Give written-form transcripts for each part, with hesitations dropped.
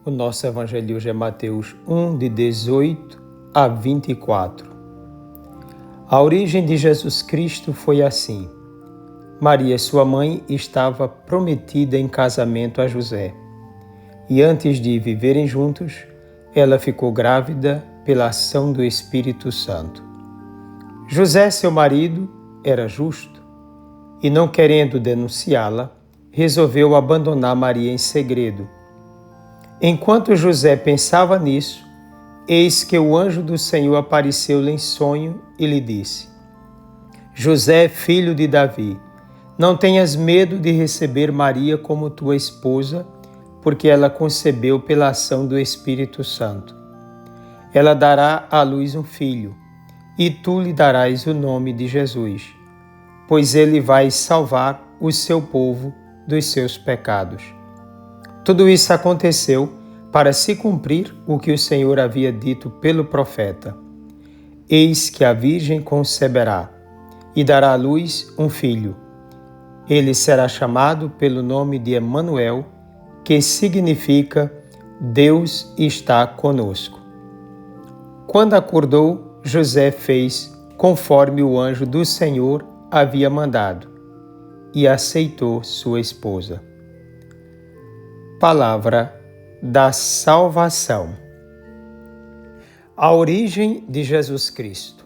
O nosso evangelho hoje é Mateus 1, de 18 a 24. A origem de Jesus Cristo foi assim. Maria, sua mãe, estava prometida em casamento a José. E antes de viverem juntos, ela ficou grávida pela ação do Espírito Santo. José, seu marido, era justo e, não querendo denunciá-la, resolveu abandonar Maria em segredo. Enquanto José pensava nisso, eis que o anjo do Senhor apareceu-lhe em sonho e lhe disse: José, filho de Davi, não tenhas medo de receber Maria como tua esposa, porque ela concebeu pela ação do Espírito Santo. Ela dará à luz um filho, e tu lhe darás o nome de Jesus, pois ele vai salvar o seu povo dos seus pecados. Tudo isso aconteceu para se cumprir o que o Senhor havia dito pelo profeta. Eis que a Virgem conceberá e dará à luz um filho. Ele será chamado pelo nome de Emanuel, que significa Deus está conosco. Quando acordou, José fez conforme o anjo do Senhor havia mandado e aceitou sua esposa. Palavra da salvação. A origem de Jesus Cristo.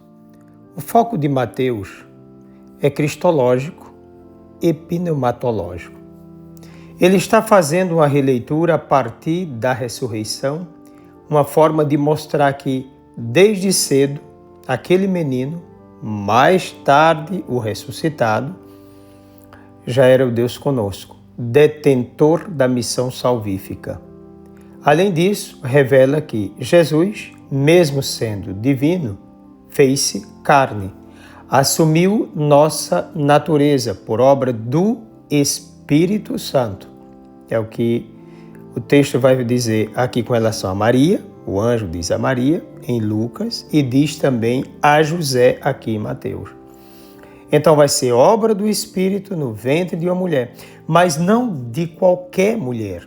O foco de Mateus é cristológico e pneumatológico. Ele está fazendo uma releitura a partir da ressurreição, uma forma de mostrar que, desde cedo, aquele menino, mais tarde o ressuscitado, já era o Deus conosco, detentor da missão salvífica. Além disso, revela que Jesus, mesmo sendo divino, fez-se carne, assumiu nossa natureza por obra do Espírito Santo. É o que o texto vai dizer aqui com relação a Maria, o anjo diz a Maria em Lucas e diz também a José aqui em Mateus. Então vai ser obra do Espírito no ventre de uma mulher, mas não de qualquer mulher,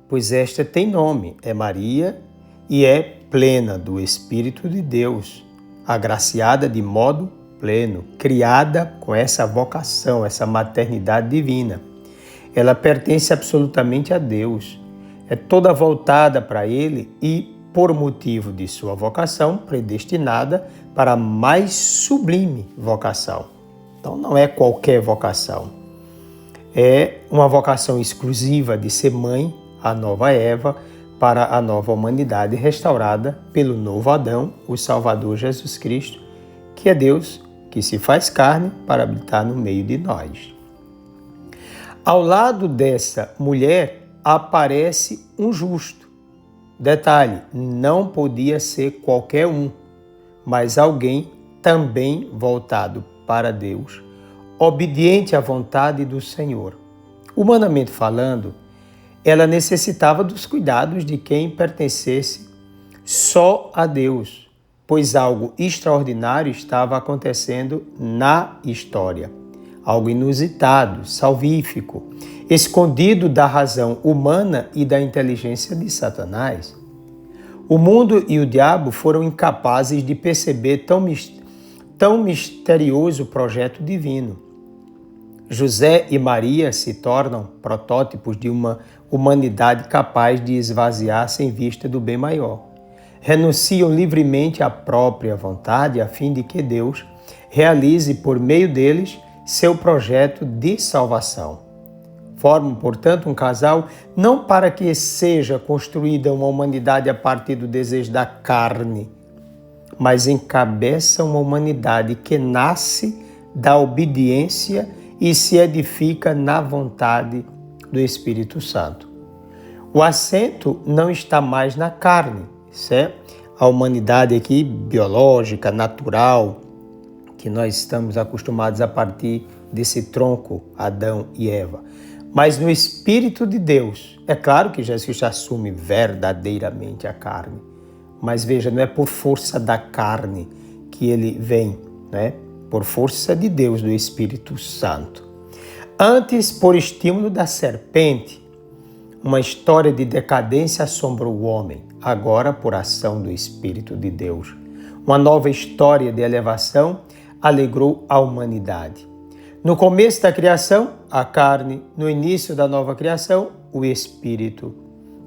pois esta tem nome, é Maria e é plena do Espírito de Deus, agraciada de modo pleno, criada com essa vocação, essa maternidade divina. Ela pertence absolutamente a Deus, é toda voltada para Ele e, por motivo de sua vocação, predestinada para a mais sublime vocação. Então não é qualquer vocação, é uma vocação exclusiva de ser mãe, a nova Eva, para a nova humanidade restaurada pelo novo Adão, o Salvador Jesus Cristo, que é Deus que se faz carne para habitar no meio de nós. Ao lado dessa mulher aparece um justo. Detalhe, não podia ser qualquer um, mas alguém também voltado para Deus, obediente à vontade do Senhor. Humanamente falando, ela necessitava dos cuidados de quem pertencesse só a Deus, pois algo extraordinário estava acontecendo na história. Algo inusitado, salvífico, escondido da razão humana e da inteligência de Satanás. O mundo e o diabo foram incapazes de perceber tão misterioso projeto divino. José e Maria se tornam protótipos de uma humanidade capaz de esvaziar-se em vista do bem maior. Renunciam livremente à própria vontade a fim de que Deus realize por meio deles seu projeto de salvação. Formam, portanto, um casal não para que seja construída uma humanidade a partir do desejo da carne, mas encabeçam uma humanidade que nasce da obediência e se edifica na vontade do Espírito Santo. O acento não está mais na carne, certo? A humanidade aqui biológica, natural, que nós estamos acostumados a partir desse tronco, Adão e Eva. Mas no Espírito de Deus, é claro que Jesus assume verdadeiramente a carne, mas veja, não é por força da carne que ele vem, né? Por força de Deus, do Espírito Santo. Antes, por estímulo da serpente, uma história de decadência assombrou o homem, agora por ação do Espírito de Deus. Uma nova história de elevação alegrou a humanidade. No começo da criação, a carne, no início da nova criação, o Espírito.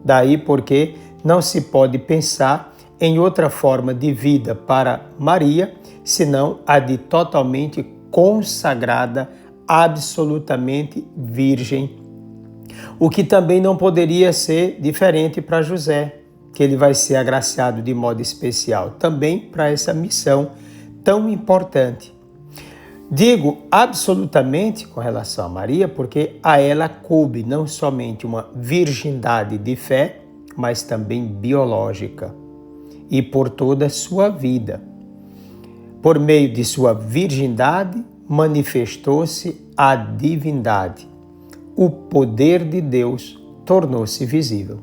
Daí porque não se pode pensar em outra forma de vida para Maria, senão a de totalmente consagrada, absolutamente virgem. O que também não poderia ser diferente para José, que ele vai ser agraciado de modo especial também para essa missão tão importante. Digo absolutamente com relação a Maria, porque a ela coube não somente uma virgindade de fé, mas também biológica, e por toda a sua vida. Por meio de sua virgindade, manifestou-se a divindade. O poder de Deus tornou-se visível.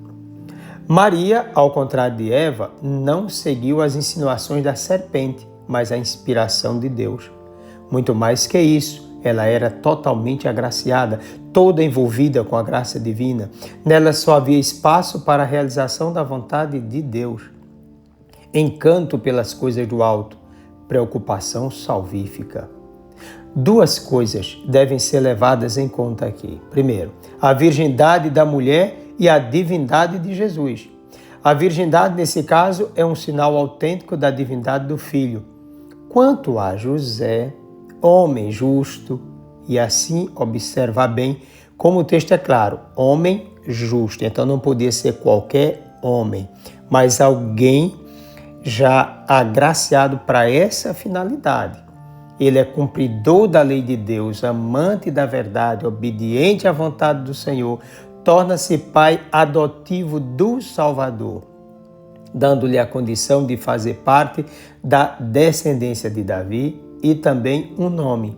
Maria, ao contrário de Eva, não seguiu as insinuações da serpente, mas a inspiração de Deus. Muito mais que isso, ela era totalmente agraciada, toda envolvida com a graça divina. Nela só havia espaço para a realização da vontade de Deus. Encanto pelas coisas do alto, preocupação salvífica. Duas coisas devem ser levadas em conta aqui. Primeiro, a virgindade da mulher e a divindade de Jesus. A virgindade, nesse caso, é um sinal autêntico da divindade do Filho. Quanto a José, homem justo, e assim observar bem como o texto é claro, homem justo. Então não podia ser qualquer homem, mas alguém já agraciado para essa finalidade. Ele é cumpridor da lei de Deus, amante da verdade, obediente à vontade do Senhor, torna-se pai adotivo do Salvador, dando-lhe a condição de fazer parte da descendência de Davi e também um nome.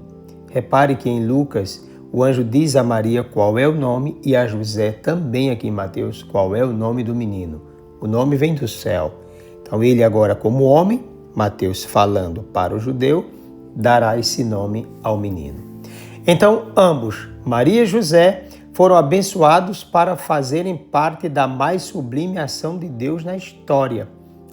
Repare que em Lucas o anjo diz a Maria qual é o nome e a José também aqui em Mateus qual é o nome do menino. O nome vem do céu. Então ele agora como homem, Mateus falando para o judeu, dará esse nome ao menino. Então ambos, Maria e José, foram abençoados para fazerem parte da mais sublime ação de Deus na história,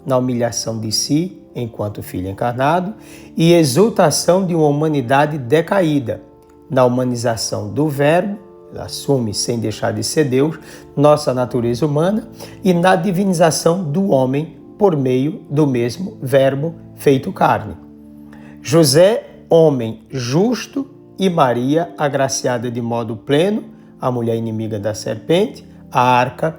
na humilhação de si, enquanto filho encarnado, e exultação de uma humanidade decaída, na humanização do Verbo, ele assume sem deixar de ser Deus, nossa natureza humana, e na divinização do homem por meio do mesmo Verbo feito carne. José, homem justo, e Maria, agraciada de modo pleno, a mulher inimiga da serpente, a arca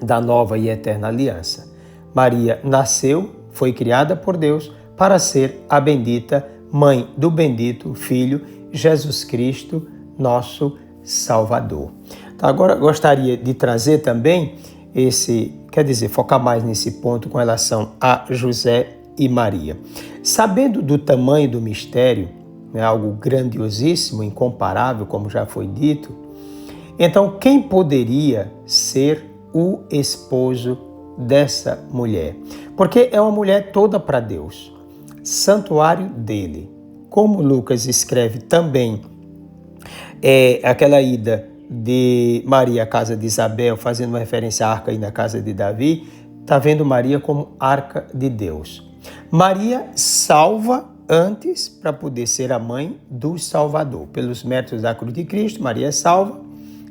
da nova e eterna aliança. Maria nasceu, foi criada por Deus para ser a bendita mãe do bendito Filho Jesus Cristo, nosso Salvador. Então, agora gostaria de trazer também focar mais nesse ponto com relação a José e Maria. Sabendo do tamanho do mistério, algo grandiosíssimo, incomparável, como já foi dito, então quem poderia ser o esposo dessa mulher? Porque é uma mulher toda para Deus, santuário dele. Como Lucas escreve também, aquela ida de Maria à casa de Isabel, fazendo uma referência à arca aí na casa de Davi, está vendo Maria como arca de Deus. Maria salva antes para poder ser a mãe do Salvador. Pelos méritos da cruz de Cristo, Maria salva,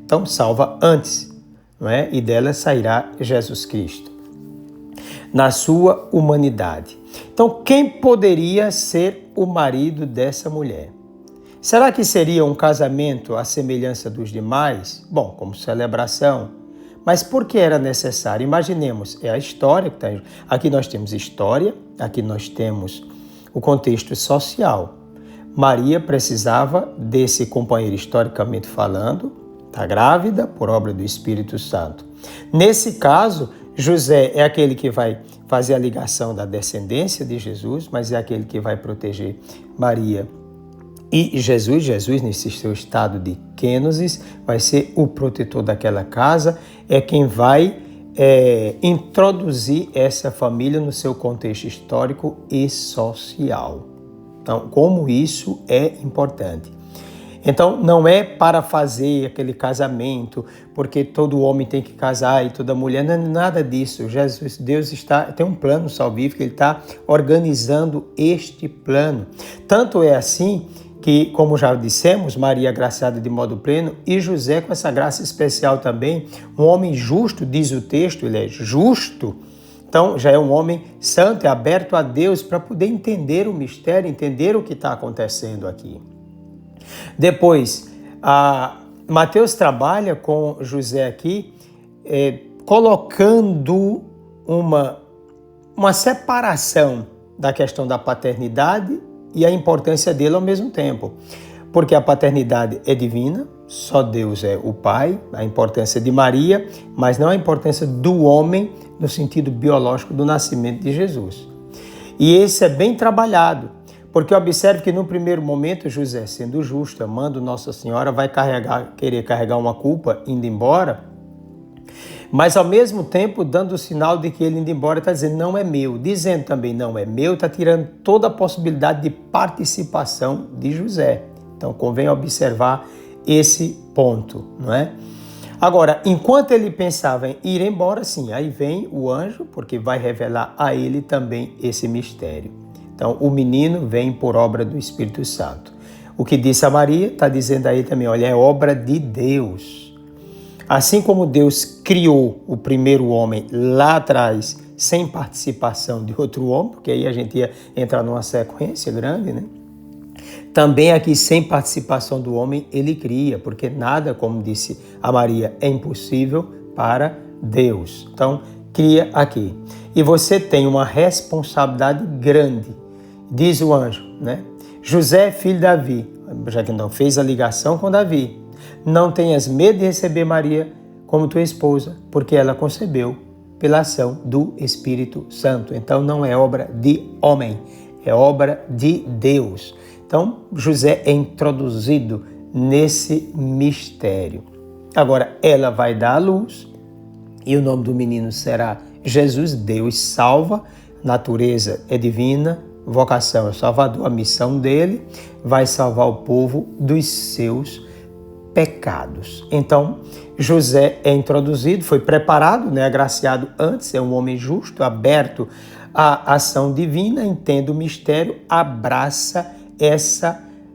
então salva antes, não é? E dela sairá Jesus Cristo, na sua humanidade. Então, quem poderia ser o marido dessa mulher? Será que seria um casamento à semelhança dos demais? Bom, como celebração. Mas por que era necessário? Imaginemos, é a história que está aí. Aqui nós temos história, aqui nós temos o contexto social. Maria precisava desse companheiro historicamente falando, está grávida por obra do Espírito Santo. Nesse caso, José é aquele que vai fazer a ligação da descendência de Jesus, mas é aquele que vai proteger Maria. E Jesus, nesse seu estado de kenosis, vai ser o protetor daquela casa, é quem vai introduzir essa família no seu contexto histórico e social. Então, como isso é importante. Então, não é para fazer aquele casamento, porque todo homem tem que casar e toda mulher, não é nada disso. Deus tem um plano salvífico, Ele está organizando este plano. Tanto é assim que, como já dissemos, Maria agraciada de modo pleno e José com essa graça especial também, um homem justo, diz o texto, ele é justo. Então, já é um homem santo, é aberto a Deus para poder entender o mistério, entender o que está acontecendo aqui. Depois, Mateus trabalha com José aqui, colocando uma separação da questão da paternidade e a importância dele ao mesmo tempo. Porque a paternidade é divina, só Deus é o Pai, a importância de Maria, mas não a importância do homem no sentido biológico do nascimento de Jesus. E esse é bem trabalhado, porque observe que no primeiro momento José, sendo justo, amando Nossa Senhora, vai querer carregar uma culpa indo embora, mas ao mesmo tempo dando o sinal de que ele indo embora está dizendo não é meu, dizendo também não é meu, está tirando toda a possibilidade de participação de José. Então convém observar esse ponto, não é? Agora, enquanto ele pensava em ir embora, sim, aí vem o anjo, porque vai revelar a ele também esse mistério. Então, o menino vem por obra do Espírito Santo. O que disse a Maria, está dizendo aí também, olha, é obra de Deus. Assim como Deus criou o primeiro homem lá atrás, sem participação de outro homem, porque aí a gente ia entrar numa sequência grande, né? Também aqui, sem participação do homem, ele cria, porque nada, como disse a Maria, é impossível para Deus. Então, cria aqui. E você tem uma responsabilidade grande, diz o anjo, né? José, filho de Davi, já que não fez a ligação com Davi, não tenhas medo de receber Maria como tua esposa, porque ela concebeu pela ação do Espírito Santo. Então, não é obra de homem, é obra de Deus. Então, José é introduzido nesse mistério. Agora, ela vai dar à luz e o nome do menino será Jesus, Deus salva, natureza é divina, vocação é Salvador, a missão dele vai salvar o povo dos seus pecados. Então, José é introduzido, foi preparado, né, agraciado antes, é um homem justo, aberto à ação divina, entende o mistério, abraça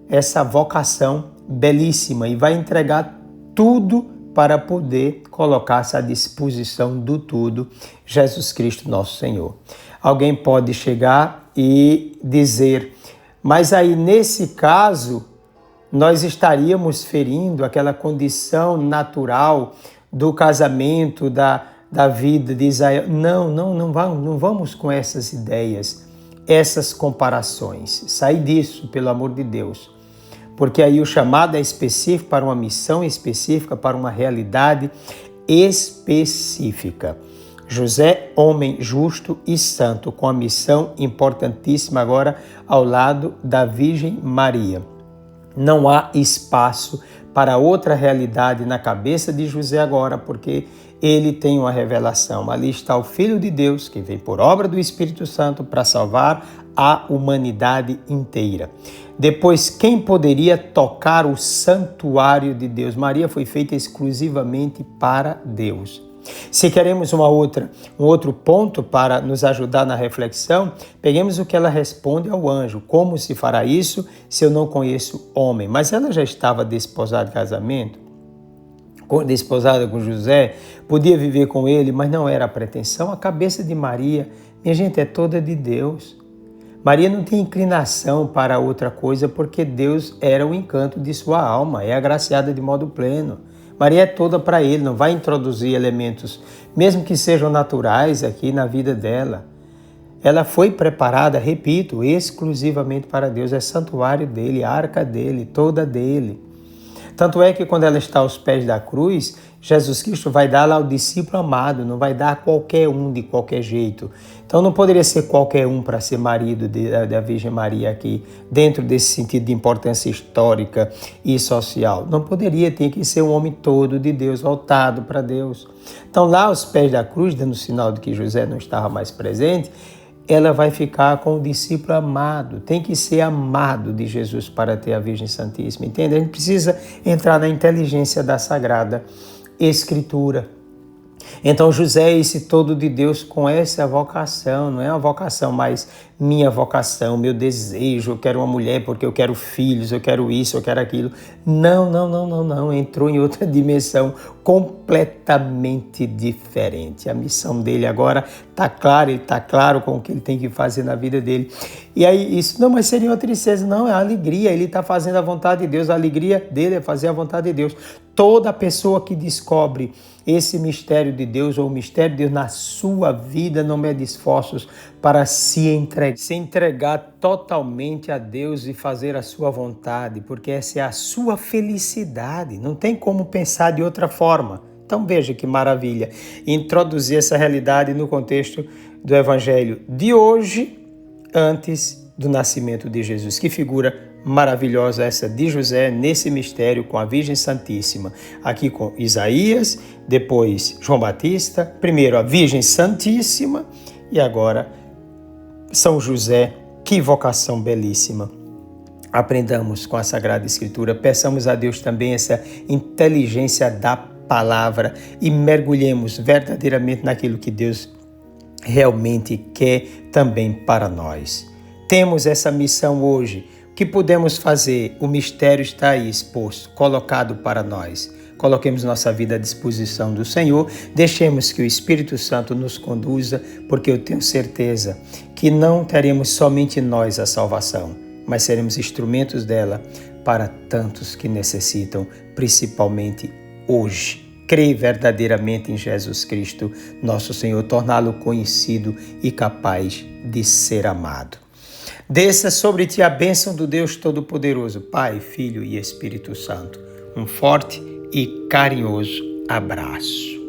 essa vocação belíssima e vai entregar tudo para poder colocar-se à disposição do tudo, Jesus Cristo nosso Senhor. Alguém pode chegar e dizer, mas aí nesse caso nós estaríamos ferindo aquela condição natural do casamento, da vida de Israel. Não vamos com essas ideias, essas comparações. Sai disso, pelo amor de Deus. Porque aí o chamado é específico para uma missão específica, para uma realidade específica. José, homem justo e santo, com a missão importantíssima agora ao lado da Virgem Maria. Não há espaço para outra realidade na cabeça de José agora, porque ele tem uma revelação. Ali está o Filho de Deus, que vem por obra do Espírito Santo para salvar a humanidade inteira. Depois, quem poderia tocar o santuário de Deus? Maria foi feita exclusivamente para Deus. Se queremos um outro ponto para nos ajudar na reflexão, peguemos o que ela responde ao anjo. Como se fará isso se eu não conheço homem? Mas ela já estava desposada de casamento, desposada com José, podia viver com ele, mas não era a pretensão. A cabeça de Maria, minha gente, é toda de Deus. Maria não tinha inclinação para outra coisa porque Deus era o encanto de sua alma, é agraciada de modo pleno. Maria é toda para ele, não vai introduzir elementos, mesmo que sejam naturais aqui na vida dela. Ela foi preparada, repito, exclusivamente para Deus, é santuário dele, arca dele, toda dele. Tanto é que quando ela está aos pés da cruz, Jesus Cristo vai dar lá ao discípulo amado, não vai dar a qualquer um de qualquer jeito. Então não poderia ser qualquer um para ser marido da Virgem Maria aqui, dentro desse sentido de importância histórica e social. Não poderia, tinha que ser um homem todo de Deus, voltado para Deus. Então lá aos pés da cruz, dando sinal de que José não estava mais presente, ela vai ficar com o discípulo amado. Tem que ser amado de Jesus para ter a Virgem Santíssima, entende? A gente precisa entrar na inteligência da Sagrada Escritura. Então José é esse todo de Deus com essa vocação, não é uma vocação mais minha vocação, meu desejo, eu quero uma mulher porque eu quero filhos, eu quero isso, eu quero aquilo. Não, entrou em outra dimensão completamente diferente. A missão dele agora está clara, ele está claro com o que ele tem que fazer na vida dele. E aí isso, não, mas seria uma tristeza, não, é a alegria, ele está fazendo a vontade de Deus, a alegria dele é fazer a vontade de Deus. Toda pessoa que descobre esse mistério de Deus ou o mistério de Deus na sua vida não mede esforços para se entregar totalmente a Deus e fazer a sua vontade, porque essa é a sua felicidade, não tem como pensar de outra forma. Então veja que maravilha, introduzir essa realidade no contexto do Evangelho de hoje, antes do nascimento de Jesus. Que figura maravilhosa essa de José nesse mistério com a Virgem Santíssima. Aqui com Isaías, depois João Batista, primeiro a Virgem Santíssima e agora São José. Que vocação belíssima. Aprendamos com a Sagrada Escritura, peçamos a Deus também essa inteligência da palavra e mergulhemos verdadeiramente naquilo que Deus realmente quer também para nós. Temos essa missão hoje. O que podemos fazer? O mistério está aí exposto, colocado para nós. Coloquemos nossa vida à disposição do Senhor, deixemos que o Espírito Santo nos conduza, porque eu tenho certeza que não teremos somente nós a salvação, mas seremos instrumentos dela para tantos que necessitam, principalmente hoje. Crê verdadeiramente em Jesus Cristo, nosso Senhor, torná-lo conhecido e capaz de ser amado. Desça sobre ti a bênção do Deus Todo-Poderoso, Pai, Filho e Espírito Santo. Um forte e carinhoso abraço.